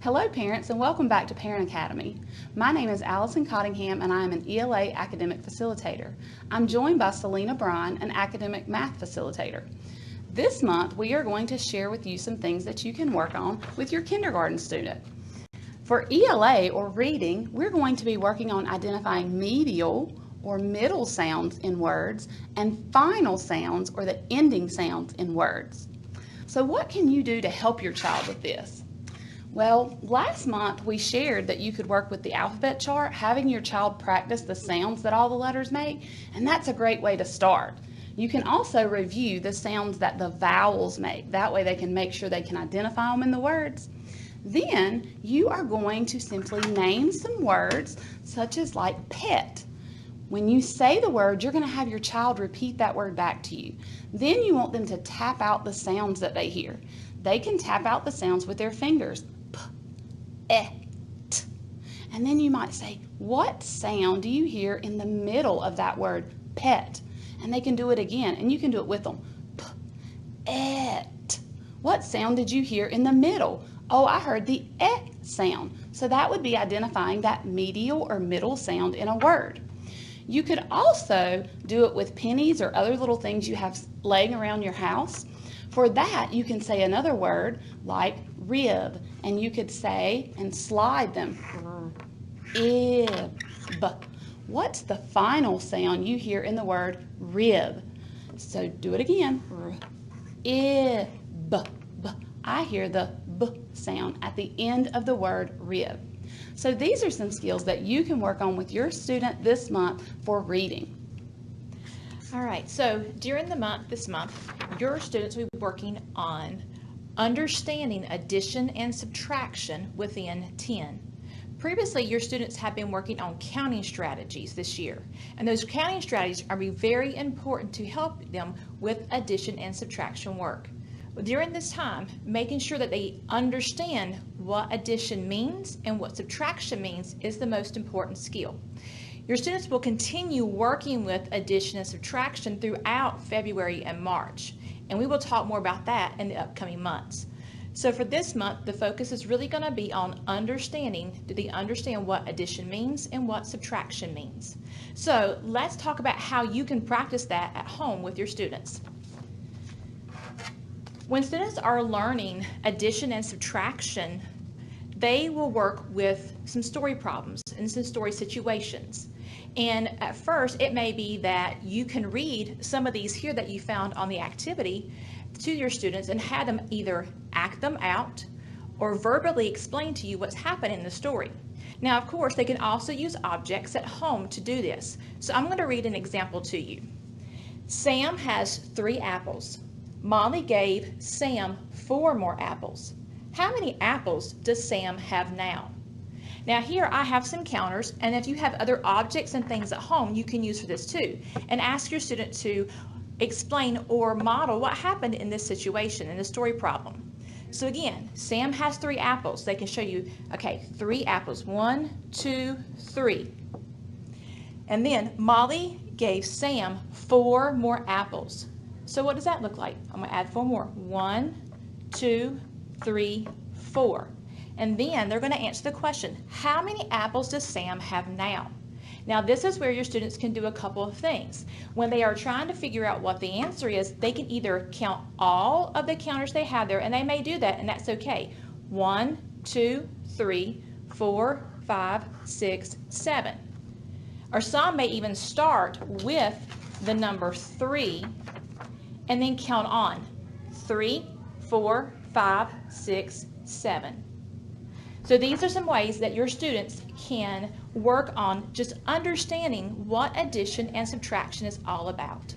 Hello parents and welcome back to Parent Academy. My name is Allison Cottingham and I am an ELA academic facilitator. I'm joined by Selena Bryan, an academic math facilitator. This month we are going to share with you some things that you can work on with your kindergarten student. For ELA or reading, we're going to be working on identifying medial or middle sounds in words and final sounds or the ending sounds in words. So what can you do to help your child with this? Well, last month we shared that you could work with the alphabet chart, having your child practice the sounds that all the letters make, and that's a great way to start. You can also review the sounds that the vowels make. That way they can make sure they can identify them in the words. Then you are going to simply name some words such as like pet. When you say the word, you're going to have your child repeat that word back to you. Then you want them to tap out the sounds that they hear. They can tap out the sounds with their fingers. P, e, t. And then you might say, what sound do you hear in the middle of that word, pet? And they can do it again, and you can do it with them. P, e, t. What sound did you hear in the middle? Oh, I heard the e sound. So that would be identifying that medial or middle sound in a word. You could also do it with pennies or other little things you have laying around your house. For that, you can say another word like rib, and you could say and slide them. Ib. What's the final sound you hear in the word rib? So do it again. Ib. I hear the b sound at the end of the word rib. So these are some skills that you can work on with your student this month for reading. All right, so during this month, your students will be working on understanding addition and subtraction within 10. Previously, your students have been working on counting strategies this year, and those counting strategies are very important to help them with addition and subtraction work. During this time, making sure that they understand what addition means and what subtraction means is the most important skill. Your students will continue working with addition and subtraction throughout February and March, and we will talk more about that in the upcoming months. So for this month, the focus is really going to be on understanding, do they understand what addition means and what subtraction means? So let's talk about how you can practice that at home with your students. When students are learning addition and subtraction, they will work with some story problems and some story situations. And at first, it may be that you can read some of these here that you found on the activity to your students and have them either act them out or verbally explain to you what's happened in the story. Now, of course, they can also use objects at home to do this. So I'm going to read an example to you. Sam has 3 apples. Molly gave Sam 4 more apples. How many apples does Sam have now? Now here I have some counters, and if you have other objects and things at home, you can use for this too. And ask your student to explain or model what happened in this situation, in the story problem. So again, Sam has 3 apples. They can show you, okay, 3 apples. 1, 2, 3. And then Molly gave Sam 4 more apples. So what does that look like? I'm going to add 4 more. 1, 2, 3, 4. And then they're going to answer the question, how many apples does Sam have now? Now this is where your students can do a couple of things. When they are trying to figure out what the answer is, they can either count all of the counters they have there, and they may do that, and that's okay. 1, 2, 3, 4, 5, 6, 7. Or some may even start with the number 3 and then count on 3, 4, 5, 6, 7. So these are some ways that your students can work on just understanding what addition and subtraction is all about.